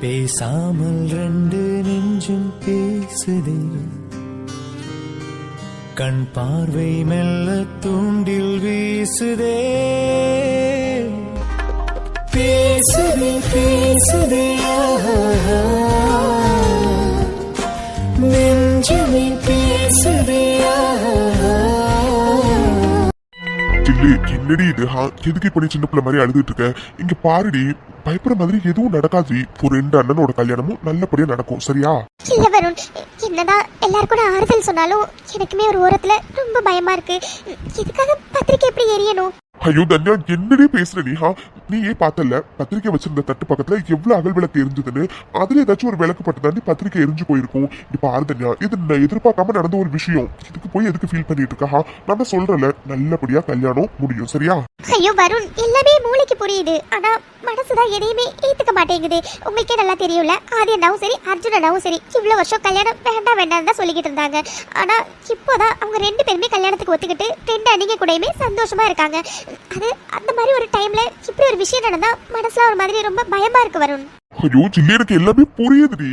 பேசாமல் ரெண்டு நெஞ்சும் பேசுதே, கண் பார்வை மெல்ல தூண்டில் வீசுதே. பேசுதே பேசுதே நெஞ்சுமே பேசுதே. என்னடி இது எதுக்கு இப்ப நீ சின்ன பிள்ளை மாதிரி அழுதுட்டு இருக்க? இங்க பாருடி, பயப்படுற மாதிரி எதுவும் நடக்காது. ஒரு 2 அண்ணனோட கல்யாணமும் நல்லபடியா நடக்கும், சரியா? இல்ல வருண், என்னதான் எல்லாரும் கூட ஆறுதல் சொன்னாலும் எனக்குமே ஒரு ஓரத்துல ரொம்ப பயமா இருக்கு. எதுக்காக பத்திரிக்கை எப்படி எரியணும்? ஐயோ தன்யா, என்னடி பேசுற நீ ஏன் பார்த்தல பத்திரிக்கை வச்சிருந்த தட்டு பக்கத்துல எவ்வளவு அகல் விளக்கு எரிஞ்சதுன்னு? அதுல ஏதாச்சும் ஒரு விளக்கு பட்டுதாண்டி பத்திரிக்கை எரிஞ்சு போயிருக்கும். இப்ப ஆறு தன்யா, இது எதிர்பார்க்காம நடந்த ஒரு விஷயம். இதுக்கு போய் எதுக்கு ஃபீல் பண்ணிட்டு இருக்கா? நான் சொல்றல, நல்லபடியா கல்யாணம் முடியும், சரியா? ஐயோ வருண், எல்லாமே மூளைக்கு புரியுது, ஆனா மனசுதான் எதையுமே ஏத்துக்க மாட்டேங்குது. உங்களுக்கே நல்லா தெரியும்ல, ஆதி அண்ணாவும் சரி அர்ஜுன் அண்ணாவும் சரி இவ்வளவு வருஷம் கல்யாணம் வேண்டாம் வேண்டாம் தான் சொல்லிக்கிட்டு இருந்தாங்க. ஆனா இப்போதான் அவங்க 2 பேருமே கல்யாணத்துக்கு ஒத்துக்கிட்டு 2 அண்ணிங்க கூடயுமே சந்தோஷமா இருக்காங்க. அது அந்த மாதிரி ஒரு டைம்ல இப்படி ஒரு விஷயம் நடந்தா மனசுல ஒரு மாதிரி ரொம்ப பயமா இருக்கு வருண். ஐயோ ஜில்லி, எனக்கு எல்லாமே புரியுதுடி.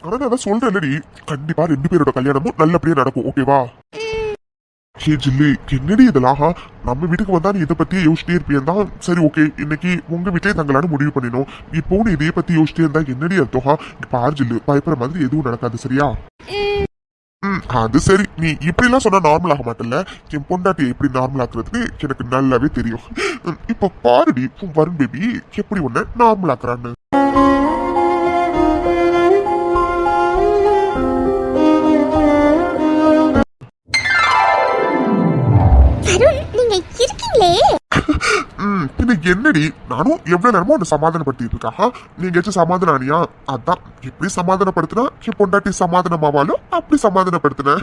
ஆனா நான் சொல்றேன்லடி, கண்டிப்பா 2 பேரோட கல்யாணமும் நல்லபடியா நடக்கும், ஓகேவா? ஹே ஜில்லி, என்னடி இதெல்லாம்? நம்ம வீட்டுக்கு வந்தா நீ இதை பத்தியே யோசிச்சிட்டே இருப்பியா? சரி ஓகே, இன்னைக்கு உங்க வீட்லயே தங்களான்னு முடிவு பண்ணினோம். இப்போ நீ இதையே பத்தி யோசிச்சிட்டே இருந்தா என்னடி அர்த்தம்? பாரு ஜில்லு, பயப்படுற மாதிரி எதுவும் நடக்காது, சரியா? அது சரி, நீ இப்படி எல்லாம் சொன்னா நார்மல் ஆக மாட்டல. என் பொண்டாட்டி எப்படி நார்மல் ஆக்குறதுக்கு எனக்கு நல்லாவே தெரியும். இப்ப பாருடி வருண் பேபி எப்படி உன்ன நார்மல் ஆக்குறான்னு. என்னடி, நானும் எவ்வளவு நேரமோ அந்த சமாதானப்படுத்திட்டு இருக்கா. நீங்க சமாதானம் ஆனியா? அதான், எப்படி சமாதானப்படுத்தினா என் பொண்டாட்டி சமாதானம் ஆவாலோ அப்படி சமாதானப்படுத்தின.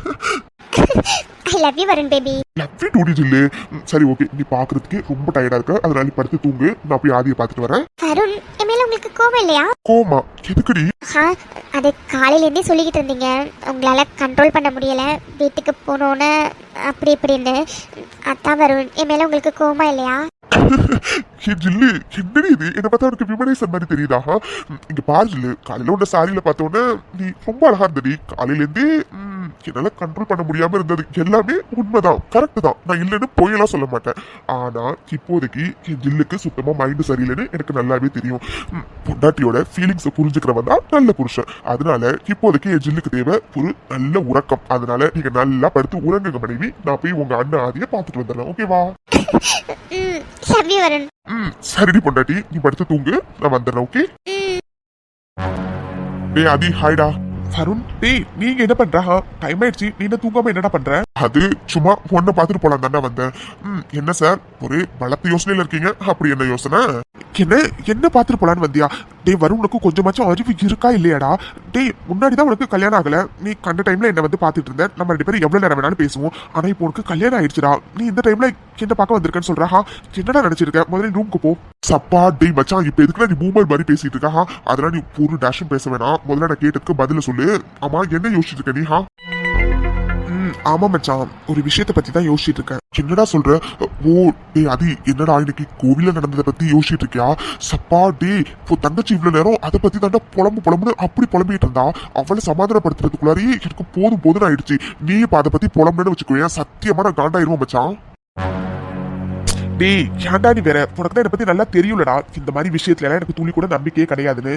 I love you Varun baby. Love you too ஜில்லு. சரி ஓகே, நீ பாக்குறதுக்கு ரொம்ப டயர்டா இருக்க, அதனால நீ படுத்து தூங்கு. நான் போய் ஆதியை பாத்துட்டு வரேன். வருண், என் மேல உங்களுக்கு கோவம் இல்லையா? கோமா? எதுக்குடி? அது காலையில இருந்தே சொல்லிக்கிட்டு இருந்தீங்க, உங்களால கண்ட்ரோல் பண்ண முடியல, வீட்டுக்கு போனோன்னு அப்படி இப்படின்னு. அதான் வருண், என் மேல உங்களுக்கு கோவமா இல்லையா? ஜில்லு, என்னடி இது? என்ன பார்த்தா உனக்கு விமனேசன் மாதிரி தெரியுதா? இங்க பாரு ஜில்லு, காலையில உன்ன சாரியில பார்த்தோன்னே நீ ரொம்ப அழகா இருந்தடி. காலையில இருந்தே என்னால கண்ட்ரோல் பண்ண முடியாம இருந்தது எல்லாமே உண்மைதான், கரெக்ட் தான். நான் இல்லைன்னு பொய்யெல்லாம் சொல்ல மாட்டேன். ஆனா இப்போதைக்கு என் ஜில்லுக்கு சுத்தமா மைண்டு சரியில்லைன்னு எனக்கு நல்லாவே தெரியும். பொண்டாட்டியோட ஃபீலிங்ஸை புரிஞ்சுக்கிறவன் தான் நல்ல புருஷன். அதனால இப்போதைக்கு என் ஜில்லுக்கு தேவை ஒரு நல்ல உறக்கம். அதனால நீங்க நல்லா படுத்து உறங்குங்க மனைவி. நான் போய் உங்க அண்ணன் ஆதியை பார்த்துட்டு வந்துடுறேன், ஓகேவா? சரிடி பொண்டாட்டி, நீ படுத்து தூங்கு, நான் வந்துடுறேன், ஓகே? டேய் ஆதி, ஹாய்டா. வருண், டேய் நீங்க என்ன பண்ற? டைம் ஆயிடுச்சு, நீ என்ன தூங்காம என்னடா பண்ற? அது சும்மா பொண்ணை பாத்துட்டு போலாம் தானே வந்தேன். என்ன சார், ஒரு பலத்த யோசனையில இருக்கீங்க? அப்படி என்ன யோசனை? என்ன பாத்துட்டு போலான்னு வந்தியா? டேய் வருணுக்கு கொஞ்சமாச்சும் அறிவு இருக்கா இல்லையாடா? டேய், முன்னாடிதான் உனக்கு கல்யாணம் ஆகல, நீ கண்ட டைம்ல என்ன வந்து பாத்துட்டு இருந்த. நம்ம 2 பேரும் எவ்வளவு நேரம் வேணாலும் பேசுவோம். ஆனா இப்போ உனக்கு கல்யாணம் ஆயிடுச்சுடா, நீ இந்த டைம்ல என்ன பார்க்க வந்திருக்கேன்னு சொல்றா? என்னடா நினைச்சிருக்க? முதல்ல ரூமுக்கு போ. சப்பா டேய் மச்சான், இப்ப எதுக்குலாம் நீ பூமர் மாதிரி பேசிட்டு இருக்கா? அதெல்லாம் நீ ஒரு டேஷன் பேச வேணாம். முதல்ல நான் கேட்டதுக்கு பதில சொல்லு. ஆமா, என்ன யோசிச்சுட்டு இருக்க நீ? ஆமா மச்சான், ஒரு விஷயத்த பத்தி தான் யோசிச்சுட்டு இருக்கேன். என்னடா சொல்ற? ஓ டேய் அது என்னடா, இன்னைக்கு கோவில நடந்ததை பத்தி யோசிச்சுட்டு இருக்கியா? சப்பா டேய், இப்போ தங்கச்சி இவ்வளவு நேரம் அதை பத்தி தாண்டா புலம்புன்னு அப்படி புலம்பிட்டு இருந்தா. அவளை சமாதானப்படுத்துறதுக்குள்ளாரியே எனக்கு போதும் ஆயிடுச்சு. நீ இப்ப அதை பத்தி புலம்புன்னு வச்சுக்கோ, சத்தியமா நான் காண்டாயிருவோம் மச்சான். டேய் ஏன்டா நீ வேற, உனக்கு தான் என்னை பத்தி நல்லா தெரியும்லடா. இந்த மாதிரி விஷயத்துல எல்லாம் எனக்கு துளி கூட நம்பிக்கையே கிடையாதுன்னு.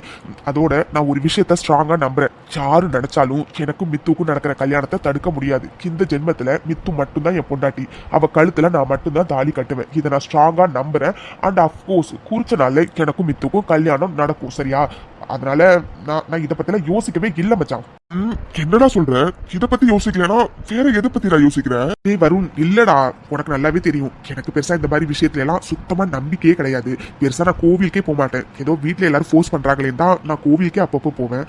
அதோட நான் ஒரு விஷயத்த ஸ்ட்ராங்கா நம்புறேன். யாரு நினைச்சாலும் எனக்கும் மித்துக்கும் நடக்கிற கல்யாணத்தை தடுக்க முடியாது. இந்த ஜென்மத்துல மித்து மட்டும்தான் என் பொண்டாட்டி. அவ கழுத்துல நான் மட்டும்தான் தாலி கட்டுவேன். இதை நான் ஸ்ட்ராங்கா நம்புறேன். அண்ட் அஃப்கோர்ஸ் குறிச்ச நாள்ல எனக்கும் மித்துக்கும் கல்யாணம் நடக்கும், சரியா? அதனால நான் இதை பத்தி எல்லாம் யோசிக்கவே இல்லை மச்சான். என்னடா சொல்ற? இத பத்தி யோசிக்கலனா வேற எதை பத்தி நான் யோசிக்கிறேன்? டேய் வருண், இல்லடா, உனக்கு நல்லாவே தெரியும் எனக்கு பெருசா இந்த மாதிரி விஷயத்துல எல்லாம் சுத்தமா நம்பிக்கையே கிடையாது. பெருசா நான் கோவிலுக்கே போக மாட்டேன். ஏதோ வீட்டுல எல்லாரும் ஃபோர்ஸ் பண்றாங்களேன்னு தான் நான் கோவிலுக்கே அப்பப்போ போவேன்.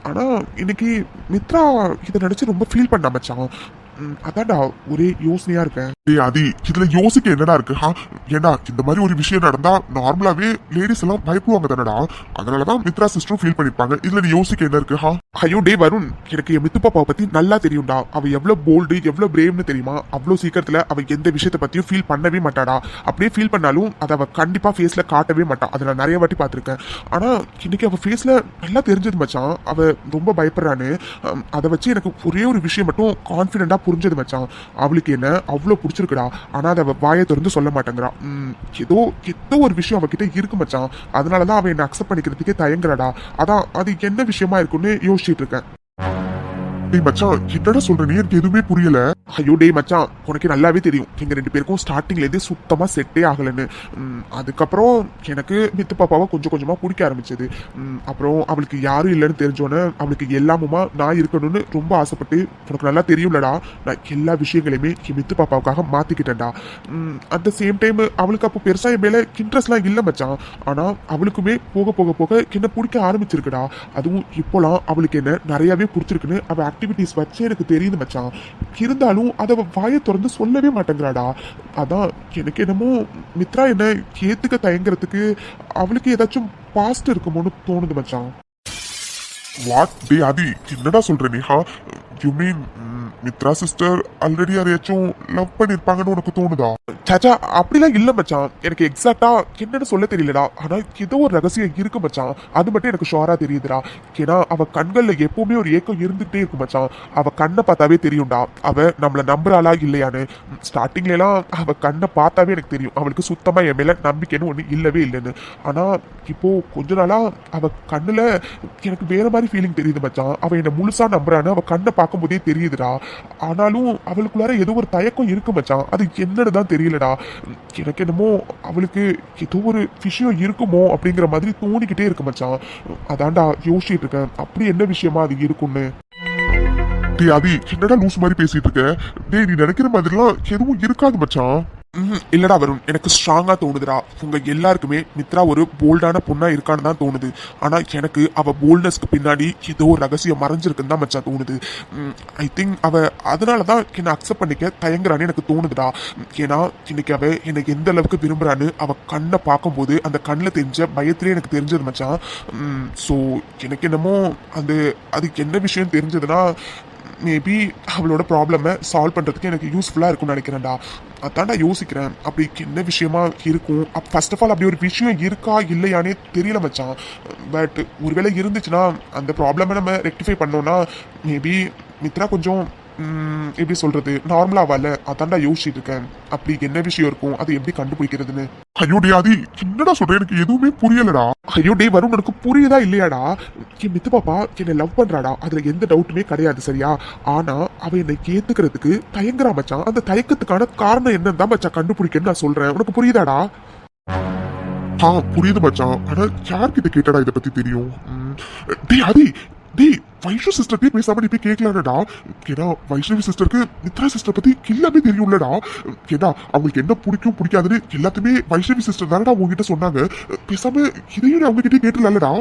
ஆனா இன்னைக்கு மித்ரா இதை நினைச்சு ரொம்ப ஃபீல் பண்ண மச்சான். அதான்டா ஒரே யோசனையா இருக்கேன். அது இதுல யோசிக்க என்னடா இருக்கு? ஏண்டா இந்த மாதிரி ஒரு விஷயம் நடந்தா நார்மலாவே லேடிஸ் எல்லாம் பயப்படுவாங்க தானடா. அதனாலதான் மித்ரா சிஸ்டரும் ஃபீல் பண்ணிருப்பாங்க. இதுல நீ யோசிக்க என்ன இருக்கு? ஐயோ டே வருண், எனக்கு என் மித்து பாப்பாவை பத்தி நல்லா தெரியும்டா. அவ எவ்வளவு போல்டு, எவ்வளவு பிரேவ்னு தெரியுமா? அவ்வளவு சீக்கிரத்துல அவ எந்த விஷயத்தை பத்தியும் ஃபீல் பண்ணவே மாட்டாடா. அப்படியே ஃபீல் பண்ணாலும் அதை அவ கண்டிப்பா ஃபேஸ்ல காட்டவே மாட்டா. அதை நான் நிறைய வாட்டி பார்த்திருக்கேன். ஆனா இன்னைக்கு அவ ஃபேஸ்ல நல்லா தெரிஞ்சது மச்சான், அவ ரொம்ப பயப்படுறான்னு. அதை வச்சு எனக்கு ஒரே ஒரு விஷயம் மட்டும் கான்ஃபிடென்ட்டா புரிஞ்சது மச்சான். அவளுக்கு என்ன அவ்வளவு பிடிச்சிருக்குடா. ஆனா அதை அவ வாயை திறந்து சொல்ல மாட்டேங்கிறா. ஏதோ ஏதோ ஒரு விஷயம் அவகிட்ட இருக்கு மச்சான். அதனாலதான் அவ என்ன அக்செப்ட் பண்ணிக்கிறதுக்கே தயங்குறாடா. அதான் அது என்ன விஷயமா இருக்குன்னு யோசிச்சுட்டு இருக்கேன். டேய் மச்சான், என்னடா சொல்ற நீ? எனக்கு எதுவுமே புரியல. ஐயோ டேய் மச்சான், உனக்கு நல்லாவே தெரியும் எங்க 2 பேருக்கும் ஸ்டார்டிங்ல இருந்து சுத்தமா செட்டே ஆகலன்னு. அதுக்கப்புறம் எனக்கு மித்து பாப்பாவை கொஞ்சம் கொஞ்சமா பிடிக்க ஆரம்பிச்சது. அப்புறம் அவளுக்கு யாரும் இல்லைன்னு தெரிஞ்சோன்னே அவளுக்கு எல்லாமுமா நான் இருக்கணும்னு ரொம்ப ஆசைப்பட்டு, உனக்கு நல்லா தெரியும்லடா, நான் எல்லா விஷயங்களையுமே என் மித்து பாப்பாவுக்காக மாத்திக்கிட்டேன்டா. அட் த சேம் டைம் அவளுக்கு அப்போ பெருசா என் மேல இன்ட்ரெஸ்ட்லாம் இல்லை மச்சான். ஆனா அவளுக்குமே போக போக போக என்ன பிடிக்க ஆரம்பிச்சிருக்குடா. அதுவும் இப்போலாம் அவளுக்கு என்ன நிறையவே பிடிச்சிருக்குன்னு அவ ஆக்டிவிட்டிஸ் வச்சு எனக்கு தெரியுது மச்சான். இருந்தாலும் அதை வாயை திறந்து சொல்லவே மாட்டேங்கிறாடா. அதான் எனக்கு என்னமோ மித்ரா என்ன ஏத்துக்க தயங்குறதுக்கு அவளுக்கு ஏதாச்சும் பாஸ்ட் இருக்குமோன்னு தோணுது மச்சான். வாட் டே ஆதி, என்னடா சொல்ற நீ? You mean Mithra sister already யாரையாச்சும் லவ் பண்ணிருப்பாங்கன்னு உனக்கு தோணுதா? சாச்சா, அப்படிலாம் இல்ல மச்சான். எனக்கு எக்ஸாக்டா என்னன்னு சொல்ல தெரியலடா. ஆனா ஏதோ ஒரு ரகசியம் இருக்கு மச்சான். அது மட்டும் எனக்கு ஷோரா தெரியுதுடா. ஏன்னா அவ கண்கள்ல எப்பவுமே ஒரு ஏக்கம் இருந்துகிட்டே இருக்கும் மச்சான். அவ கண்ணை பார்த்தாவே தெரியும்டா அவ நம்மள நம்புறாளா இல்லையான்னு. ஸ்டார்டிங்ல எல்லாம் அவ கண்ணை பார்த்தாவே எனக்கு தெரியும் அவளுக்கு சுத்தமா என் மேல நம்பிக்கைன்னு ஒண்ணு இல்லவே இல்லைன்னு. ஆனா இப்போ கொஞ்ச நாளா அவ கண்ணுல எனக்கு வேற மாதிரி ஃபீலிங் தெரியுது மச்சான். அவ என்ன முழுசா நம்புறான்னு அவ கண்ணை பார்க்கும்போதே தெரியுதுடா. ஆனாலும் அவளுக்குள்ளார ஏதோ ஒரு தயக்கம் இருக்கு மச்சான். அது என்னன்னு தான் தெரியலடா. எனக்கு என்னமோ அவளுக்கு ஏதோ ஒரு விஷயம் இருக்குமோ அப்படிங்கிற மாதிரி தோணிக்கிட்டே இருக்கு மச்சான். அதான்டா யோசிச்சுட்டு இருக்கேன், அப்படி என்ன விஷயமா அது இருக்குன்னு. டேய் ஆதி, என்னடா லூஸ் மாதிரி பேசிட்டு இருக்க? டேய், நீ நினைக்கிற மாதிரிலாம் எதுவும் இருக்காது மச்சான். இல்லடா வருண், எனக்கு ஸ்ட்ராங்கா தோணுதுடா. உங்க எல்லாருக்குமே மித்ரா ஒரு போல்டான பொண்ணா இருக்கான்னு தான் தோணுது. ஆனா எனக்கு அவ போல்ட்னஸ்க்கு பின்னாடி ஏதோ ஒரு ரகசியம் மறைஞ்சிருக்குன்னு தான் மச்சான் தோணுது. ஐ திங்க் அவ அதனாலதான் என்னை அக்செப்ட் பண்ணிக்க தயங்குறான்னு எனக்கு தோணுதுடா. ஏன்னா இன்னைக்கு அவ எனக்கு எந்த அளவுக்கு விரும்புறான்னு அவ கண்ணை பார்க்கும்போது அந்த கண்ணில் தெரிஞ்ச பயத்திலே எனக்கு தெரிஞ்சது மச்சான். ஸோ எனக்கு என்னமோ அதுக்கு என்ன விஷயம் தெரிஞ்சதுன்னா, மேபி அவளோட ப்ராப்ளமை சால்வ் பண்ணுறதுக்கு எனக்கு யூஸ்ஃபுல்லாக இருக்கும்னு நினைக்கிறேன்டா. அதான்டா யோசிக்கிறேன், அப்படி என்ன விஷயமா இருக்கும். ஃபர்ஸ்ட் ஆஃப் ஆல் அப்படி ஒரு விஷயம் இருக்கா இல்லையானே தெரியல மச்சான். பட் ஒருவேளை இருந்துச்சுன்னா அந்த ப்ராப்ளமை நம்ம ரெக்டிஃபை பண்ணோன்னா மேபி மித்ரா கொஞ்சம் எப்படி சொல்றது நார்மலா வரல. அதான்டா யோசிச்சுட்டு இருக்கேன், அப்படி என்ன விஷயம் இருக்கும், அது எப்படி கண்டுபிடிக்கிறதுன்னு. ஐயோ டே ஆதி, என்னடா சொல்ற? எனக்கு எதுவுமே புரியலடா. ஐயோ டே வருண், உனக்கு புரியுதா இல்லையாடா? என் மித்து பாப்பா என்னை லவ் பண்றாடா, அதுல எந்த டவுட்டுமே கிடையாது சரியா. ஆனா அவ என்னை ஏத்துக்கிறதுக்கு தயங்குறா மச்சான். அந்த தயக்கத்துக்கான காரணம் என்னன்னு தான் மச்சான் கண்டுபிடிக்கன்னு நான் சொல்றேன். உனக்கு புரியுதாடா? புரியுது மச்சான். ஆனா யார்கிட்ட கேட்டடா இதை பத்தி தெரியும்? டே ஆதி, டேய் வைஷ்ணவி சிஸ்டர்ட்டே பேசாம நீ போய் கேட்கலாம்டா. ஏன்னா வைஷ்ணவி சிஸ்டருக்கு மித்ரா சிஸ்டர் பத்தி எல்லாமே தெரியும்லடா. ஏன்னா அவங்களுக்கு என்ன பிடிக்கும் பிடிக்காதுன்னு எல்லாத்தையுமே வைஷ்ணவி சிஸ்டர் தானடா உங்ககிட்ட சொன்னாங்க. பேசாம இதையும் அவங்க கிட்டே கேட்டுலடா.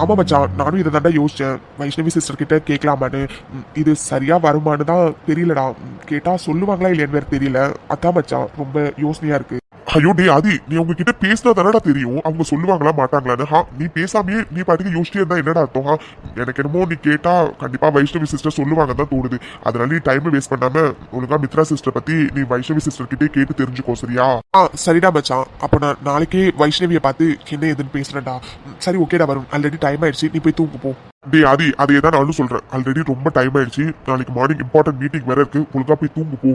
ஆமா மச்சான், நானும் இதை தாண்டா யோசிச்சேன், வைஷ்ணவி சிஸ்டர் கிட்ட கேட்கலாமான்னு. இது சரியா வருமானு தான் தெரியலடா. கேட்டா சொல்லுவாங்களா இல்லையான்னு வேற தெரியல. அதான் மச்சான் ரொம்ப யோசனையா இருக்கு. ஐயோ டே ஆதி, நீ அவங்க கிட்ட பேசினா தானடா தெரியும் அவங்க சொல்லுவாங்களா மாட்டாங்களான்னு. நீ பேசாமே நீ பாட்டுக்கு யோசிச்சே இருந்தா என்னடா அர்த்தம்? எனக்கு என்னமோ நீ கேட்டா கண்டிப்பா வைஷ்ணவி சிஸ்டர் சொல்லுவாங்க தான் தோணுது. அதனால நீ டைம் வேஸ்ட் பண்ணாம ஒழுங்கா மித்ரா சிஸ்டர் பத்தி நீ வைஷ்ணவி சிஸ்டர் கிட்டே கேட்டு தெரிஞ்சுக்கோ சரியா? சரிடா மச்சான், அப்ப நான் நாளைக்கே வைஷ்ணவியை பார்த்து என்ன எதுன்னு பேசுறேன்டா. சரி ஓகேடா வரும், ஆல்ரெடி டைம் ஆயிடுச்சு, நீ போய் தூங்கு போ. டே ஆதி, அதே தான் நானும் சொல்றேன். ஆல்ரெடி ரொம்ப டைம் ஆயிடுச்சு, நாளைக்கு மார்னிங் இம்பார்ட்டன்ட் மீட்டிங் வேற இருக்கு, ஒழுங்கா போய் தூங்கு போ.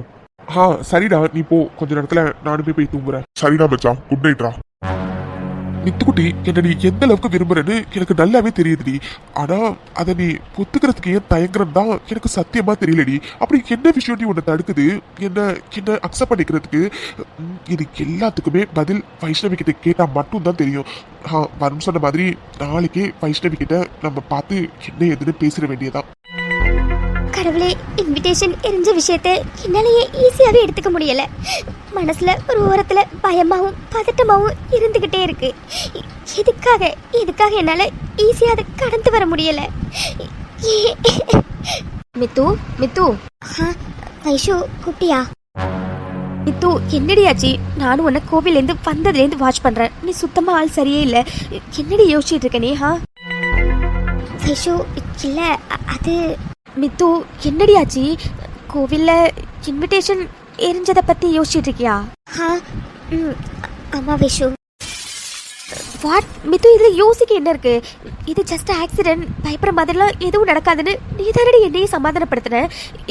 சரிடா, நீ போ, கொஞ்ச நேரத்துல நானுமே போய் தூங்குறேன். சரிடா மச்சான், குட் நைட்ரா. மித்துக்குட்டி, என்ன நீ எந்த அளவுக்கு விரும்புறேன்னு எனக்கு நல்லாவே தெரியுதுடி. ஆனா அதை நீ ஒத்துக்கிறதுக்கு ஏன் தயங்குறன்னு தான் எனக்கு சத்தியமா தெரியலடி. அப்படி என்ன விஷயம் நீ உன்னை தடுக்குது என்ன அக்செப்ட் பண்ணிக்கிறதுக்கு? இது எல்லாத்துக்குமே பதில் வைஷ்ணவி கிட்ட கேட்டா மட்டும் தான் தெரியும். வரும் சொன்ன மாதிரி நாளைக்கே வைஷ்ணவி கிட்ட நம்ம பார்த்து என்ன எதுன்னு பேசிட வேண்டியதான். கடவுளே, இன்விடேஷன் எரிஞ்ச விஷயத்தை என்னாலேயே ஈஸியாகவே எடுத்துக்க முடியல. மனசுல ஒரு ஓரத்துல பயமாவும் பதட்டமாவும் இருந்துகிட்டே இருக்கு. எதுக்காக என்னால ஈஸியா அதை கடந்து வர முடியல. மித்து வைஷு குட்டியா? மித்து, என்னடியாச்சு? நானும் உன்னை கோவிலேருந்து வந்ததுலேருந்து வாட்ச் பண்றேன். நீ சுத்தமா ஆள் சரியே இல்லை. என்னடி யோசிச்சுட்டு இருக்க நீ? வைஷு இல்ல அது மித்து என்னடி ஆச்சு? கோவில்ல இன்விடேஷன் எரிஞ்சதை பத்தி யோசிச்சுட்டு இருக்கியா? ஆ, ஆமா வைஷு. வாட் மித்து, இதுல யோசிக்க என்ன இருக்கு? இது ஜஸ்ட் ஆக்சிடென்ட், பயப்படுற மாதிரிலாம் எதுவும் நடக்காதுன்னு நீ தானடி என்னையும் சமாதானப்படுத்தின.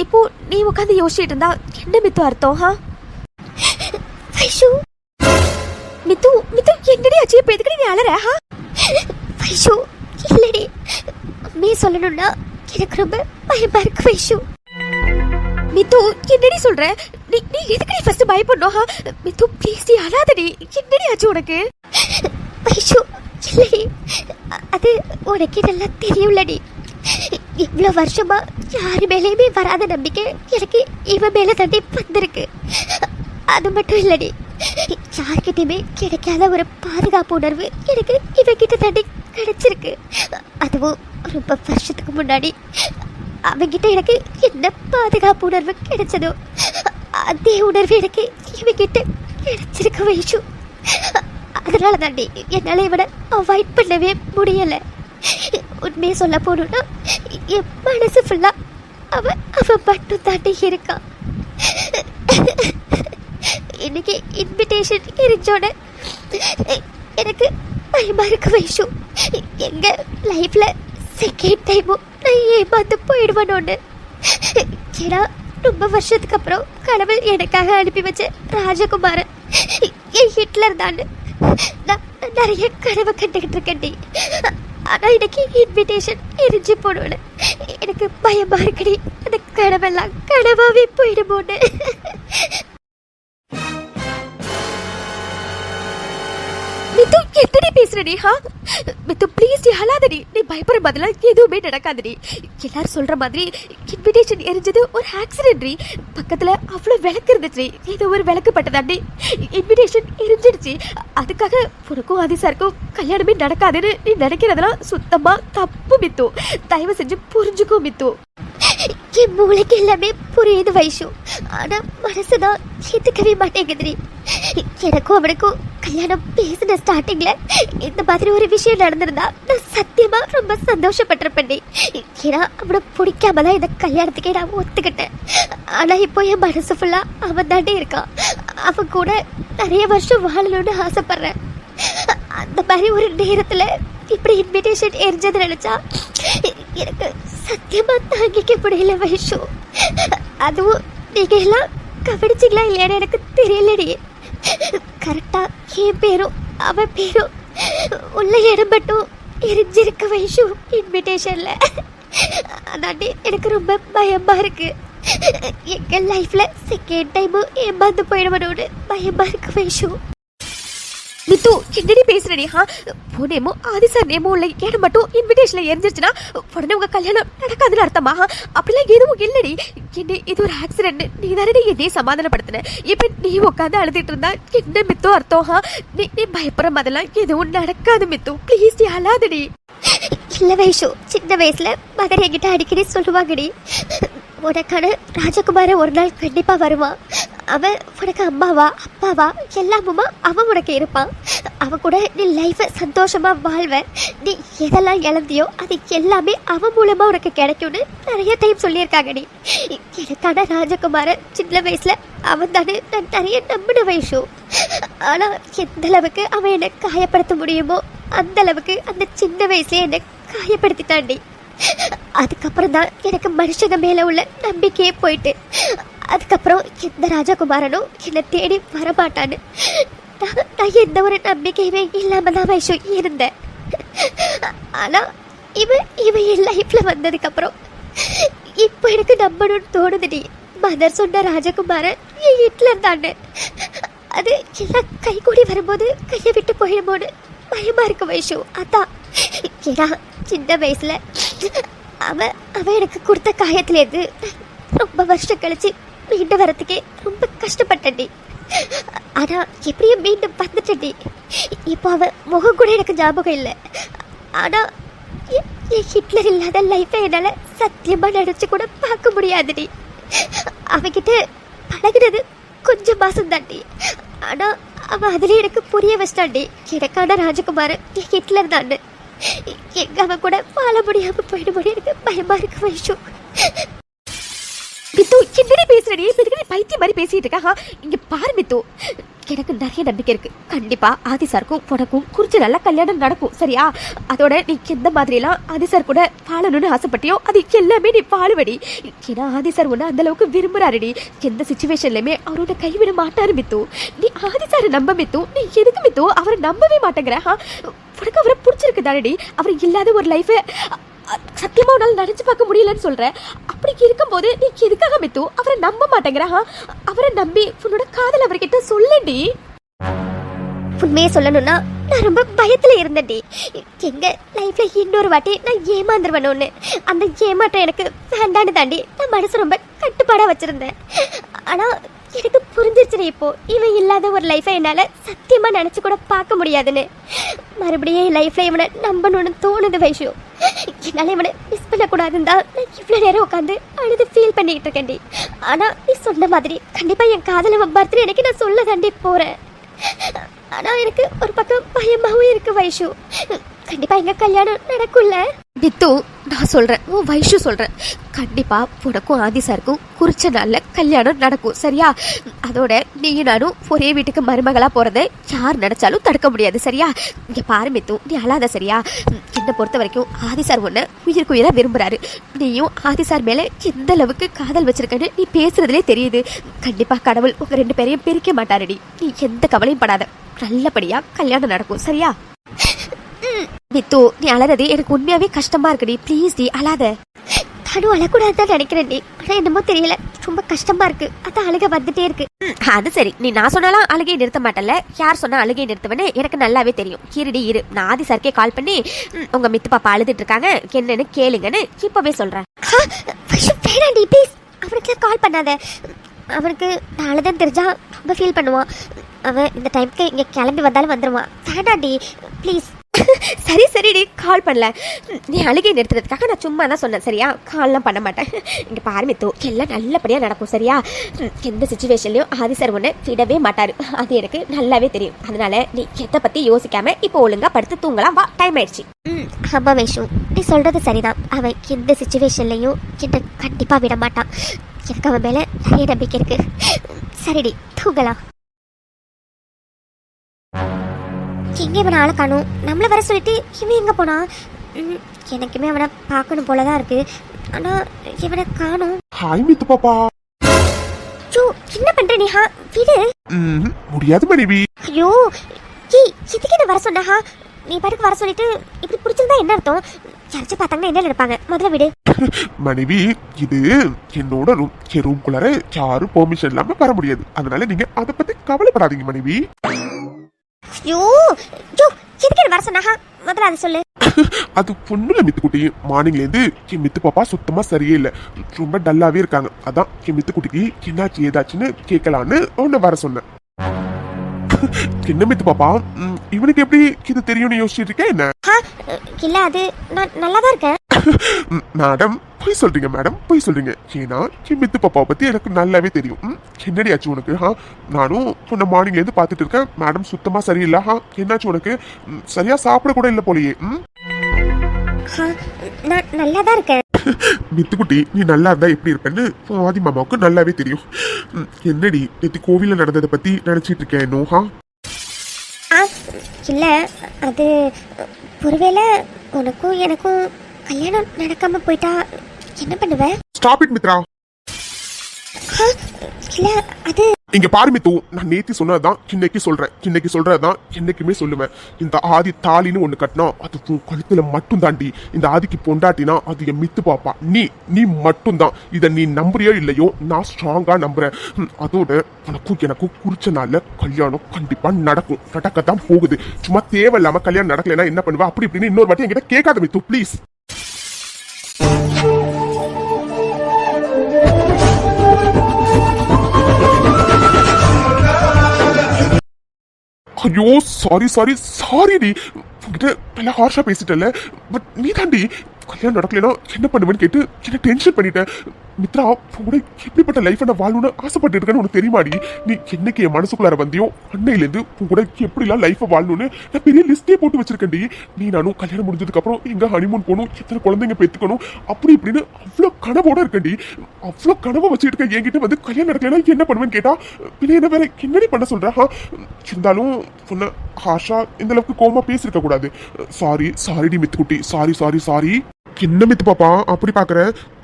இப்போ நீ உட்காந்து யோசிச்சுட்டு இருந்தா என்ன மித்து அர்த்தம்? வைஷு மித்து மித்து என்னடி ஆச்சு? இப்போ எதுக்கு நீ அலற? வைஷு இல்லடி, உண்மையை சொல்லணும்னா எனக்கு ரொம்ப பயமா இருக்கு வைஷு. மித்து என்னடி சொல்ற? நீ நீ எதுக்கு ஃபர்ஸ்ட் பயப்படணும்? மித்து ப்ளீஸ் நீ அழாதடி. என்னடி ஆச்சு உனக்கு? வைஷு இல்லடி, அது உனக்கே நல்லா தெரியும்லடி. இவ்வளோ வருஷமா யாரு மேலேயுமே வராத நம்பிக்கை எனக்கு இவன் மேல தண்டி வந்திருக்கு. அது மட்டும் இல்லடி, யார்கிட்டயுமே கிடைக்காத ஒரு பாதுகாப்பு உணர்வு எனக்கு இவகிட்ட தண்டி கிடைச்சிருக்கு. அதுவும் ரொம்ப வருஷத்துக்கு முன்னாடி அவங்கிட்ட எனக்கு என்ன பாதுகாப்பு உணர்வு கிடைச்சதோ அதே உணர்வு எனக்கு இவங்கிட்ட கிடைச்சிருக்கு வைஷு. அதனால தாண்டி என்னால இவனை அவாய்ட் பண்ணவே முடியல. உண்மையை சொல்ல போனோம்னா என் மனசு ஃபுல்லா அவன் மட்டும் தாண்டி இருக்கான். இன்னைக்கு இன்விடேஷன் எரிஞ்சோட எனக்கு பயமா இருக்கு வைஷு. எங்க லைஃப்ல செகண்ட் டைமும் நான் ஏமாந்து போயிடுவேனோன்னு. ஏன்னா ரொம்ப வருஷத்துக்கு அப்புறம் கடவுள் எனக்காக அனுப்பி வச்ச ராஜகுமாரன் என் ஹிட்லர் தான். நான் நிறைய கனவு கண்டுகிட்டு இருக்கேன்டி. ஆனா இன்னைக்கு இன்விடேஷன் எரிஞ்சு போனோன்னு எனக்கு பயமா இருக்குடி. அந்த கனவெல்லாம் கனவாவே போயிடுமோன்னு. மித்து என்னடி பேசுறடி? மித்து ப்ளீஸ் நீ அழாதடி. நீ பயப்படுற மாதிரிலாம் எதுவுமே நடக்காதடி. எல்லாரும் சொல்ற மாதிரி இன்விடேஷன் எரிஞ்சது ஒரு ஆக்சிடென்ட்ரி. பக்கத்துல அவ்வளோ விளக்கு இருந்துச்சு, ஏதோ ஒரு விளக்கு பட்டதாண்டி இன்விடேஷன் எரிஞ்சிடுச்சு. அதுக்காக உனக்கும் அதிசாருக்கும் கல்யாணமே நடக்காதுன்னு நீ நினைக்கிறதெல்லாம் சுத்தமா தப்பு மித்து. தயவு செஞ்சு புரிஞ்சுக்கோ மித்து. என் மூளைக்கு எல்லாமே புரியுது வைஷு, ஆனா மனசுதான் ஏத்துக்கவே மாட்டேங்குது. எனக்கும் அவனுக்கும் கல்யாணம் பேசின ஸ்டார்டிங்ல இந்த மாதிரி ஒரு விஷயம் நடந்திருந்தா நான் சத்தியமா ரொம்ப சந்தோஷப்பட்டிருப்பேன். ஏன்னா அவனை பிடிக்காமதான் இந்த கல்யாணத்துக்கே நான் ஒத்துக்கிட்டேன். ஆனா இப்போ என் மனசு ஃபுல்லா அவன் தாண்டே இருக்கான். அவன் கூட நிறைய வருஷம் வாழணும்னு ஆசைப்படுறேன். அந்த மாதிரி ஒரு நேரத்துல இப்படி இன்விடேஷன் எரிஞ்சது நினைச்சா எனக்கு சத்தியமா தாங்கிக்க முடியல வைஷு. அதுவும் நீங்க எல்லாம் கவனிச்சிங்களா இல்லையான்னு எனக்கு தெரியலடி. கரெக்டா என் பேரும் அவன் பேரும் உள்ள இடம் மட்டும் எரிஞ்சிருக்க வைஷு இன்விடேஷன்ல. அதாண்டி எனக்கு ரொம்ப பயமா இருக்கு. எங்க லைஃப்ல செகண்ட் டைமும் ஏமாந்து போயிடுவனோடு பயமா இருக்கு வைஷு. மித்து என்னடி பேசுறடி? போனேமோ ஆதிசார் நேமோ இல்லை ஏன்னா மட்டும் இன்விடேஷன்ல எரிஞ்சிருச்சுன்னா உடனே உங்க கல்யாணம் நடக்காதுன்னு அர்த்தமா? அப்படிலாம் எதுவும் இல்லடி. என்ன இது ஒரு ஆக்சிடென்ட். நீ தானே என்னையே சமாதானப்படுத்தின. இப்ப நீ உட்காந்து அழுதுட்டு இருந்தா என்ன மித்து அர்த்தம்? நீ பயப்படுற மாதிரிலாம் எதுவும் நடக்காது மித்து. ப்ளீஸ் நீ அழாதடி. இல்ல வைஷு, சின்ன வயசுல மதர் என்கிட்ட அடிக்கடி சொல்லுவாங்கடி, உனக்கான ராஜகுமாரன் ஒரு நாள் கண்டிப்பா வருவான். அவன் உனக்கு அம்மாவா அப்பாவா எல்லாமுமா அவன் உனக்கு இருப்பான். அவன் கூட நீ லைஃப சந்தோஷமா வாழ்வ. நீ எதெல்லாம் இழந்தியோ அது எல்லாமே அவன் மூலமா உனக்கு கிடைக்கும்னு நிறைய டைம் சொல்லியிருக்காங்க. நீ எனக்கான ராஜகுமாரன் சின்ன வயசுல அவன் தானே நான் நிறைய நம்பின வைஷு. ஆனா எந்த அளவுக்கு அவன் என்னை காயப்படுத்த முடியுமோ அந்த அளவுக்கு அந்த சின்ன வயசுல என்னை காயப்படுத்திட்டாண்டி. அதுக்கப்புறம் தான் எனக்கு மனுஷங்க மேல உள்ள நம்பிக்கையே போயிட்டு. அதுக்கப்புறம் எந்த ராஜகுமாரனும் என்னை தேடி வரமாட்டான்னு நான் எந்த ஒரு நம்பிக்கையுமே இல்லாம தான் வைஷு இருந்தேன். ஆனா இவன் என் லைஃப்ல வந்ததுக்கு அப்புறம் இப்போ எனக்கு நம்பணும்னு தோணுதுடி. மதர் சொன்ன ராஜகுமாரன் என் ஹிட்லர் தானே. அது எல்லாம் கை கூடி வரும்போது கையை விட்டு போயிடுமோன்னு பயமா இருக்கு வைஷு. அதான் ஏன்னா சின்ன வயசுல அவன் எனக்கு கொடுத்த காயத்திலேருந்து ரொம்ப வருஷம் கழிச்சு மீண்டு வரத்துக்கே ரொம்ப கஷ்டப்பட்டேன்டி. ஆனா எப்படியும் மீண்டும் வந்துட்டேன்டி. இப்போ அவன் முகம் கூட எனக்கு ஞாபகம் இல்லை. ஆனா என் ஹிட்லர் இல்லாத லைஃபை என்னால சத்தியமா நினைச்சு கூட பார்க்க முடியாதுடி. அவகிட்ட பழகினது கொஞ்சம் மாசம் தாண்டி. ஆனா அவன் அதுல எனக்கு புரிய வச்சிட்டாண்டி எனக்கான ராஜகுமாரன் என் ஹிட்லர் தான். எங்க அவன் கூட வாழ முடியாம போயிடும்போது எனக்கு பயமா இருக்கு வைஷு. மித்து என்னடி பேசுறடி? எதுக்கு நீ பைத்தியம் மாதிரி பேசிட்டு இருக்கா? இங்க பாரு மித்து, எனக்கு நிறைய நம்பிக்கை இருக்கு. கண்டிப்பா ஆதி சாருக்கும் உனக்கும் குறிச்சு நல்ல கல்யாணம் நடக்கும், சரியா? அதோட நீ எந்த மாதிரி எல்லாம் ஆதி சார் கூட வாழணும்னு ஆசைப்பட்டியோ அது எல்லாமே நீ வாழுவடி. ஏன்னா ஆதி சார் உன்ன அந்த அளவுக்கு விரும்புறாருடி. எந்த சிச்சுவேஷன்லயுமே அவரோட கைவிட மாட்டாரு மித்து. நீ ஆதி சாரை நம்ப மித்து. நீ எதுக்கு மித்து அவரை நம்பவே மாட்டேங்கிற? உனக்கு அவரை பிடிச்சிருக்கு தானடி? அவர் இல்லாத ஒரு லைஃபை சத்தியமா உன்னால நினைச்சு பார்க்க முடியலன்னு சொல்ற. அப்படி இருக்கும்போது நீ எதுக்காக மித்து அவரை நம்ப மாட்டேங்கிற? அவரை நம்பி உன்னோட காதல் அவர்கிட்ட சொல்லடி. உண்மையை சொல்லணும்னா நான் ரொம்ப பயத்துல இருந்தேன்டி. எங்க லைஃப்ல இன்னொரு வாட்டி நான் ஏமாந்துருவேணும்னு. அந்த ஏமாற்றம் எனக்கு வேண்டான்னு தாண்டி நான் மனசு ரொம்ப கட்டுப்பாடா வச்சிருந்தேன். ஆனா எனக்கு புரிஞ்சிருச்சு இப்போ இவன் இல்லாத ஒரு லைஃபை என்னால சத்தியமா நினைச்சு கூட பார்க்க முடியாதுன்னு. மறுபடியும் என் லைஃப்ல இவனை நம்பணும்னு தோணுது வைஷு. என்னால இவனை மிஸ் பண்ணக்கூடாதுன்னு தான் நான் இவ்வளோ நேரம் உட்காந்து அழுது ஃபீல் பண்ணிட்டு இருக்கேன்டி. ஆனா நீ சொன்ன மாதிரி கண்டிப்பா என் காதல பர்த்டே எனக்கு நான் சொல்ல தாண்டி போறேன். ஆனா எனக்கு ஒரு பக்கம் பயமாவும் இருக்கு வைஷு. கண்டிப்பா எங்க கல்யாணம் நடக்கும்ல? மித்து நான் சொல்றேன், உன் வைஷு சொல்றேன், கண்டிப்பா உனக்கும் ஆதி சாருக்கும் குறிச்ச நாள்ல கல்யாணம் நடக்கும், சரியா? அதோட நீயும் நானும் ஒரே வீட்டுக்கு மருமகளா போறதை யார் நினைச்சாலும் தடுக்க முடியாது, சரியா? இங்க பாரு மித்து, நீ அழாத, சரியா? என்னை பொறுத்த வரைக்கும் ஆதி சார் உன்னை உயிருக்கு உயிரா விரும்புறாரு. நீயும் ஆதி சார் மேல எந்த அளவுக்கு காதல் வச்சிருக்கன்னு நீ பேசுறதுலே தெரியுது. கண்டிப்பா கடவுள் உங்க 2 பேரையும் பிரிக்க மாட்டாருடி. நீ எந்த கவலையும் படாத, நல்லபடியா கல்யாணம் நடக்கும், சரியா? மித்து நீ அழறது எனக்கு உண்மையாவே கஷ்டமா இருக்குடி. ப்ளீஸ் டி அழாத. நானும் அழக்கூடாதுதான் நினைக்கிறேன்டி. ஆனா என்னமோ தெரியல, ரொம்ப கஷ்டமா இருக்கு. அதான் அழுக வந்துட்டே இருக்கு. அது சரி, நீ நான் சொன்னாலும் அழுகையை நிறுத்த மாட்டல. யார் சொன்னா அழுகையை நிறுத்துவேன்னு எனக்கு நல்லாவே தெரியும். இருடி இரு, நான் ஆதி சாருக்கே கால் பண்ணி உங்க மித்து பாப்பா அழுதுட்டு இருக்காங்க என்னன்னு கேளுங்கன்னு இப்பவே சொல்றேன். வேணாண்டி ப்ளீஸ், அவனுக்கு கால் பண்ணாத. அவனுக்கு நான் அழுதுன்னு தெரிஞ்சா ரொம்ப ஃபீல் பண்ணுவான். அவன் இந்த டைம்க்கு இங்க கிளம்பி வந்தாலும் வந்துடுவான். வேணாண்டி ப்ளீஸ். சரி சரிடி, கால் பண்ணல. நீ அழுகை நிறுத்துறதுக்காக நான் சும்மா தான் சொன்னேன், சரியா? கால்லாம் பண்ண மாட்டேன். இங்க பாரு மித்து, எல்லாம் நல்லபடியா நடக்கும், சரியா? எந்த சுச்சுவேஷன்லயும் ஆதி சார் ஒன்று விடவே மாட்டாரு. அது எனக்கு நல்லாவே தெரியும். அதனால நீ எதை பத்தி யோசிக்காம இப்போ ஒழுங்கா படுத்து தூங்கலாம். வா, டைம் ஆயிடுச்சு. ஆமா வைஷு, நீ சொல்றது சரிதான். அவன் எந்த சுச்சுவேஷன்லையும் என்ன கண்டிப்பா விட மாட்டான். எனக்கு அவன் மேல நிறைய நம்பிக்கை இருக்கு. சரிடி, தூங்கலாம். எங்கே இவனை ஆளை காணும்? நம்மள வர சொல்லிட்டு இவன் எங்க போனா? எனக்குமே அவனை பார்க்கணும் போலதான் இருக்கு. ஆனா இவனை காணும். ஹாய் மித்து பாப்பா. என்ன பண்ற நீ? விடு. முடியாது மனைவி. ஐயோ, எதுக்கு என்ன வர சொன்னா? நீ பாட்டுக்கு வர சொல்லிட்டு இப்படி பிடிச்சிருந்தா என்ன அர்த்தம்? யாராச்சும் பார்த்தாங்கன்னா என்ன நினைப்பாங்க? முதல்ல விடு. மனைவி, இது என்னோட ரூம். என் ரூம்குள்ளார யாரும் பெர்மிஷன் இல்லாம வர முடியாது. அதனால நீங்க அதை பத்தி கவலைப்படாதீங்க மனைவி. ஐயோ, எதுக்கு என்ன வர சொன்னா? முதல்ல அதை சொல்லு. அது பொண்ணுல மித்துக்குட்டி, மார்னிங்ல இருந்து என் மித்து பாப்பா சுத்தமா சரியே இல்ல, ரொம்ப டல்லாவே இருக்காங்க. அதான் என் மித்துக்குட்டிக்கு என்னாச்சு ஏதாச்சுன்னு கேட்கலான்னு உன்னை வர சொன்னேன். என்ன மித்து பாப்பா, இவனுக்கு எப்படி இது தெரியும்னு யோசிச்சுட்டு இருக்கேன் என்ன? இல்ல, அது நான் நல்லாதான் இருக்கேன். மேடம் போய் சொல்றீங்க, மேடம் போய் சொல்றீங்க. ஏன்னா என் மித்து பாப்பாவை பத்தி எனக்கு நல்லாவே தெரியும். என்னடி ஆச்சு உனக்கு? நானும் பொண்ணு மார்னிங்ல இருந்து பாத்துட்டு இருக்கேன். மேடம் சுத்தமா சரியில்லை. என்னாச்சு உனக்கு? சரியா சாப்பிட கூட இல்ல போலயே. நான் நல்லாதான் இருக்கேன். மித்துக்குட்டி, நீ நல்லா இருந்தா எப்படி இருப்பேன்னு ஆதி மாமாவுக்கு நல்லாவே தெரியும். என்னடி நேற்று கோவில்ல நடந்ததை பத்தி நினைச்சிட்டு இருக்கேன் நோஹா? இல்ல, அது ஒருவேளை உனக்கும் எனக்கும் கல்யாணம் நடக்காம போயிட்டா என்ன பண்ணுவ? Stop it Mithra. இல்ல, அது இங்க பாரு மித்து, நான் நேத்தி சொன்னதுதான் இன்னைக்கு சொல்றேன். இன்னைக்கு சொல்றதுதான் என்னைக்குமே சொல்லுவேன். இந்த ஆதி தாலின்னு ஒண்ணு கட்டினா அது உன் கழுத்துல மட்டும் தாண்டி. இந்த ஆதிக்கு பொண்டாட்டினா அது என் மித்து பாப்பா. நீ மட்டும் தான். இத நீ நம்புறியோ இல்லையோ, நான் ஸ்ட்ராங்கா நம்புறேன். அதோட உனக்கும் எனக்கும் குறிச்ச நாள்ல கல்யாணம் கண்டிப்பா நடக்கும். நடக்கத்தான் போகுது. சும்மா தேவையில்லாம கல்யாணம் நடக்கலைன்னா என்ன பண்ணுவா அப்படி இப்படின்னு இன்னொரு வாட்டி என்கிட்ட கேட்காத மித்து, ப்ளீஸ். ஐயோ, சாரி டி. உங்ககிட்ட நல்லா ஹார்ஷா பேசிட்டல. பட் நீ தாண்டி கல்யாணம் நடக்கலனா என்ன பண்ணுவேன்னு கேட்டு என்ன டென்ஷன் பண்ணிட்டேன். மித்ரா கூட எப்படிப்பட்ட லைஃப் நான் வாழணும்னு ஆசைப்பட்டு இருக்கேன்னு உனக்கு தெரியுமாடி? நீ என்னைக்கு என் மனசுக்குள்ளார வந்தியோ அன்னையிலேருந்து கூட எப்படிலாம் லைஃபை வாழணும்னு நான் பெரிய லிஸ்டே போட்டு வச்சிருக்கேன்டி. நீ நானும் கல்யாணம் முடிஞ்சதுக்கு அப்புறம் எங்க ஹனிமூன் போகணும், எத்தனை குழந்தைங்க பெற்றுக்கணும், அப்படி இப்படின்னு அவ்வளோ கனவோட இருக்கேன்டி. அவ்வளோ கனவை வச்சுட்டு இருக்க என்கிட்ட வந்து கல்யாணம் நடக்கலன்னா என்ன பண்ணுவேன்னு கேட்டா பின்ன என்ன வேற என்னடி பண்ண சொல்ற? இருந்தாலும் சொன்ன ஹாஷா இந்த அளவுக்கு கோமா பேசிருக்க கூடாது. சாரிடி மித்துக்குட்டி, சாரி. என்ன மித்து பாப்பா அப்படி பாக்குற?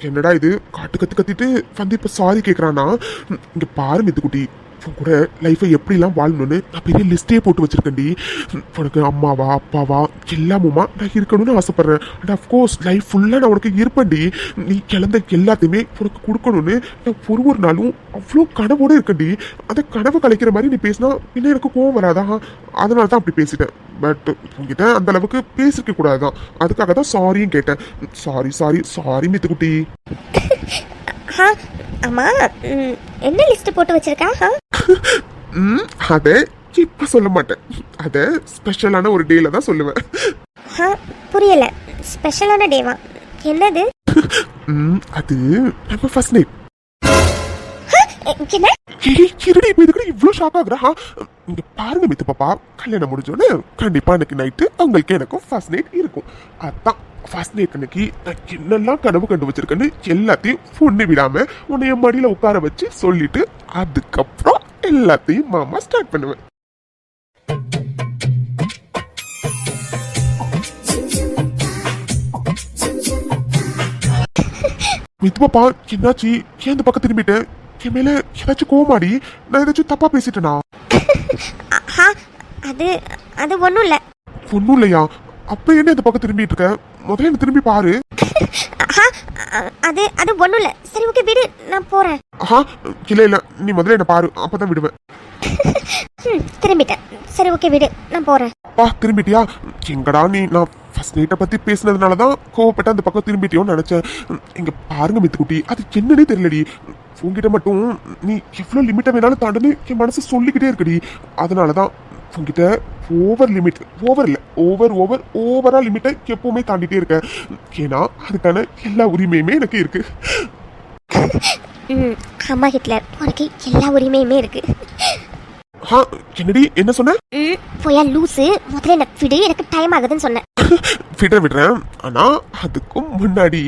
என்னடா இது காட்டு கத்திட்டு வந்து இப்ப சாரி கேக்குறானா? இங்க பாரு மித்துக்குட்டி, உன் கூட லைஃபை எப்படிலாம் வாழணும்னு நான் பெரிய லிஸ்டே போட்டு வச்சிருக்கேன்டி. உனக்கு அம்மாவா அப்பாவா எல்லாமுமா நான் இருக்கணும்னு ஆசைப்படுறேன். அண்ட் அஃப்கோர்ஸ் லைஃப் ஃபுல்லாக நான் உனக்கு இருப்பேன்டி. நீ கிளந்த எல்லாத்தையுமே உனக்கு கொடுக்கணும்னு நான் ஒரு நாளும் அவ்வளோ கனவோடு இருக்கேன்டி. அந்த கனவை கலைக்கிற மாதிரி நீ பேசினா இன்னும் எனக்கு கோவம் வராதா? அதனால தான் அப்படி பேசிட்டேன். பட் உங்ககிட்ட அந்த அளவுக்கு பேசிருக்க கூடாதுதான், அதுக்காக தான் சாரியும் கேட்டேன். சாரி மித்துக்குட்டி. அம்மா என்ன லிஸ்ட் போட்டு வச்சிருக்கா? அத இப்ப சொல்ல மாட்டேன், அத ஸ்பெஷலான ஒரு டேல தான் சொல்லுவேன். புரியல, ஸ்பெஷலான டேவா? என்னது? அது நம்ம ஃபர்ஸ்ட் நைட். என்ன? இவ்வளவு ஷாக் ஆகுறா? இங்க பாருங்க மித்து பாப்பா, கல்யாணம் முடிஞ்சோன்னு கண்டிப்பா எனக்கு நைட்டு அவங்களுக்கு எனக்கும் ஃபர்ஸ்ட் நைட் இருக்கும். அதான் ஃபர்ஸ்ட் நைட் அன்னைக்கு நான் என்னெல்லாம் கனவு கண்டு வச்சிருக்கேன்னு எல்லாத்தையும் பொண்ணு விடாம உன்னைய மடியில உட்கார வச்சு சொல்லிட்டு அதுக்கப்புறம் எல்லாத்தையும் மாமா ஸ்டார்ட் பண்ணுவேன். மித்து பாப்பா என்னாச்சு? ஏன் இந்த பக்கம் திரும்பிட்டேன்? என் மேல ஏதாச்சும் கோமாடி? நான் ஏதாச்சும் தப்பா பேசிட்டேனா? அது ஒண்ணும் இல்ல. ஒண்ணும் இல்லையா? அப்ப என்ன இந்த பக்கம் திரும்பிட்டு இருக்க? முதல்ல என்ன திரும்பி பாரு. அது ஒண்ணும் இல்ல. சரி ஓகே விடு, நான் போறேன். இல்ல நீ முதல்ல என்ன பாரு, அப்பதான் விடுவேன். திரும்பிட்டேன். சரி ஓகே விடு, நான் போறேன். திரும்பிட்டியா? எங்கடா நீ நான் ஃபர்ஸ்ட் நைட்டை பத்தி பேசினதுனாலதான் கோவப்பட்ட அந்த பக்கம் திரும்பிட்டியோன்னு நினைச்சேன். இங்க பாருங்க மித்துக்குட்டி, அது என்னன்னே தெரியலடி. உங்ககிட்ட மட்டும் நீ எவ்வளவு லிமிட்டை வேணாலும் தாண்டுன்னு என் மனசு சொல்லிக்கிட்டே இருக்கடி. அதனாலதான் உங்ககிட்ட ஓவரா லிமிட்டை எப்பவுமே தாண்டிட்டே இருக்க. ஏன்னா அதுக்கான எல்லா உரிமையுமே எனக்கு இருக்கு. அம்மா ஹிட்லர், உனக்கு எல்லா உரிமையுமே இருக்கு. என்னடி என்ன சொன்ன? போயா லூசு, முதல்ல என்ன விடு, எனக்கு டைம் ஆகுதுன்னு சொன்னேன். விடுறேன், ஆனா அதுக்கும் முன்னாடி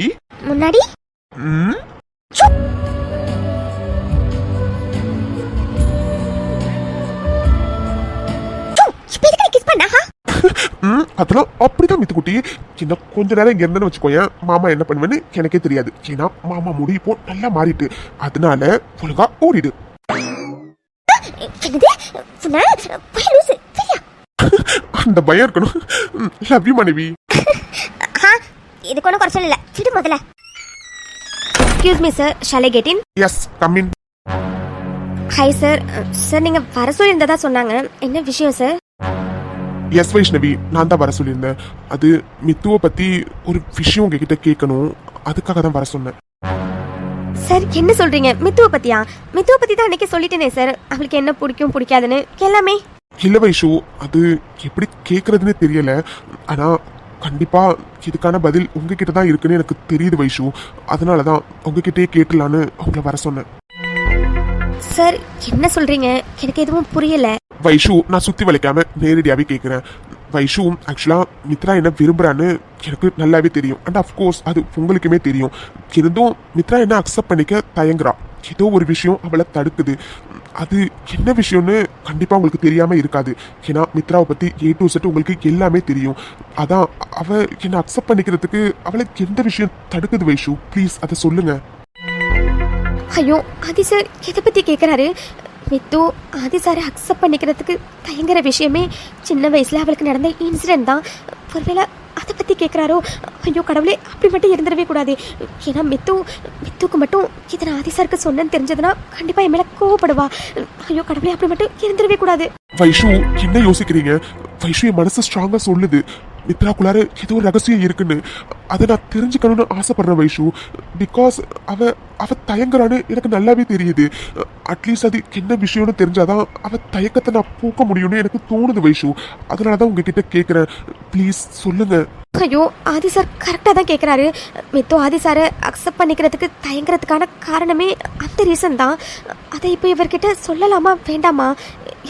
அதெல்லாம் அப்படிதான் மித்துக்குட்டி. சின்ன கொஞ்ச நேரம் இங்க இருந்தேன்னு வச்சுக்கோயேன், மாமா என்ன பண்ணுவேன்னு எனக்கே தெரியாது. ஏன்னா மாமா முடி இப்போ நல்லா மாறிட்டு, அதனால ஒழுங்கா ஓடிடு. அந்த பயம் இருக்கணும். லவ் யூ மனைவி. இது கொண்டு குறைச்சல் இல்ல, விடு முதல்ல. Excuse me sir, shall I get in? Yes, come in. Hi sir. Sir நீங்க வர சொல்லியிருந்ததா சொன்னாங்க, என்ன விஷயம் சார்? எஸ் வைஷ்ணவி, நான் தான் வர சொல்லியிருந்தேன். அது மித்துவை பத்தி ஒரு விஷயம் உங்ககிட்ட கேட்கணும், அதுக்காக தான் வர சொன்னேன். சார் என்ன சொல்றீங்க? மித்துவை பத்தியா? மித்துவை பத்தி தான் அன்னைக்கு சொல்லிட்டேனே சார், அவளுக்கு என்ன பிடிக்கும் பிடிக்காதுன்னு எல்லாமே. இல்ல வைஷு, அது எப்படி கேக்குறதுன்னு தெரியல. ஆனா கண்டிப்பா இதுக்கான பதில் உங்ககிட்ட தான் இருக்குன்னு எனக்கு தெரியுது வைஷு. அதனாலதான் உங்ககிட்டயே கேட்டலான்னு உங்களை வர சொன்னேன். சார் என்ன சொல்றீங்க? எனக்கு எதுவும் புரியல. வைஷு, நான் சுத்தி வளைக்காம நேரடியாவே கேக்குறேன். வைஷு, ஆக்சுவலா மித்ரா என்ன விரும்புறான்னு எனக்கு நல்லாவே தெரியும். அண்ட் அஃப்கோர்ஸ் அது உங்களுக்குமே தெரியும். இருந்தும் மித்ரா என்ன அக்செப்ட் பண்ணிக்க தயங்குறா. ஏதோ ஒரு விஷயம் அவளை தடுக்குது. அது என்ன விஷயம்னு கண்டிப்பா உங்களுக்கு தெரியாம இருக்காது. ஏன்னா மித்ராவை பத்தி A to Z உங்களுக்கு எல்லாமே தெரியும். அதான் அவ என்ன அக்செப்ட் பண்ணிக்கிறதுக்கு அவளை எந்த விஷயம் தடுக்குது வைஷு? ப்ளீஸ் அதை சொல்லுங்க. ஐயோ, ஆதி சார் எதை பத்தி கேட்குறாரு? மித்து ஆதி சாரை அக்செப்ட் பண்ணிக்கிறதுக்கு தயங்குற விஷயமே சின்ன வயசுல அவளுக்கு நடந்த இன்சிடென்ட் தான். ஒருவேளை அதை பத்தி கேட்குறாரோ? ஐயோ கடவுளே, அப்படி மட்டும் இருந்துடவே கூடாது. ஏன்னா மித்துக்கு மட்டும் இதை நான் ஆதி சாருக்கு சொன்னேன்னு தெரிஞ்சதுன்னா கண்டிப்பா என் மேல கோவப்படுவா. ஐயோ கடவுளே, அப்படி மட்டும் இருந்துடவே கூடாது. வைஷு, என்ன யோசிக்கிறீங்க? வைஷு, என் மனசு ஸ்ட்ராங்கா சொல்லுது. மித்ராக்குள்ளார ஏதோ ஒரு ரகசியம் இருக்குன்னு அதை நான் தெரிஞ்சுக்கணும்னு ஆசைப்படுறேன் வைஷு. பிகாஸ் அவ தயங்குறான்னு எனக்கு நல்லாவே தெரியுது. அட்லீஸ்ட் அது என்ன விஷயம்னு தெரிஞ்சாதான் அவ தயக்கத்தை நான் போக்க முடியும்னு எனக்கு தோணுது வைஷு. அதனாலதான் உங்ககிட்ட கேட்குறேன், ப்ளீஸ் சொல்லுங்க. ஐயோ ஆதி சார் கரெக்டாக தான் கேட்குறாரு. மித்து ஆதி சாரை அக்செப்ட் பண்ணிக்கிறதுக்கு தயங்குறதுக்கான காரணமே அந்த ரீசன் தான். அதை இப்போ இவர்கிட்ட சொல்லலாமா வேண்டாமா?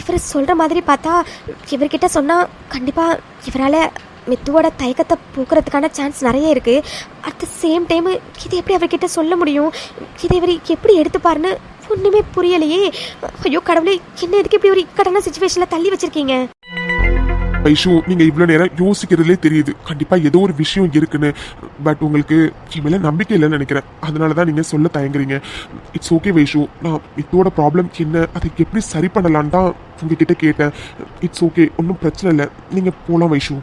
இவர் சொல்கிற மாதிரி பார்த்தா இவர்கிட்ட சொன்னால் கண்டிப்பாக இவரால் மித்துவோட தயக்கத்தை போக்குறதுக்கான சான்ஸ் நிறைய இருக்குது. அட் த சேம் டைமு இதை எப்படி அவர்கிட்ட சொல்ல முடியும்? இதை இவர் எப்படி எடுத்துப்பாருன்னு ஒன்றுமே புரியலையே. ஐயோ கடவுளே, என்ன எதுக்கு இப்படி ஒரு இக்கட்டான சுச்சுவேஷனில் தள்ளி வச்சுருக்கீங்க? வைஷு, நீங்க இவ்வளவு நேரம் யோசிக்கிறதுலே தெரியுது கண்டிப்பா ஏதோ ஒரு விஷயம் இருக்குன்னு. பட் உங்களுக்கு என் மேல நம்பிக்கை இல்லைன்னு நினைக்கிறேன். அதனாலதான் நீங்க சொல்ல தயங்குறீங்க. இட்ஸ் ஓகே வைஷு, நான் இதோட ப்ராப்ளம் என்ன, அதை எப்படி சரி பண்ணலான்னு தான் உங்ககிட்ட கேட்டேன். இட்ஸ் ஓகே, ஒன்றும் பிரச்சனை இல்லை, நீங்க போலாம் வைஷு.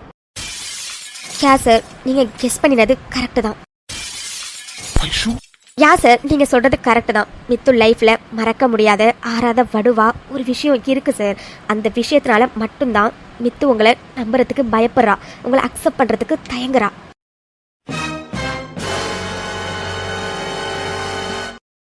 யா சார், நீங்கள் கெஸ் பண்ணினது கரெக்டு தான். வைஷு, யா சார், நீங்கள் சொல்கிறது கரெக்டு தான். மித்து லைஃப்பில் மறக்க முடியாத ஆறாத வடுவா ஒரு விஷயம் இருக்குது சார். அந்த விஷயத்தினால மட்டும்தான் மித்து உங்களை நம்புறதுக்கு பயப்படுறா, உங்களை அக்செப்ட் பண்ணுறதுக்கு தயங்குறா.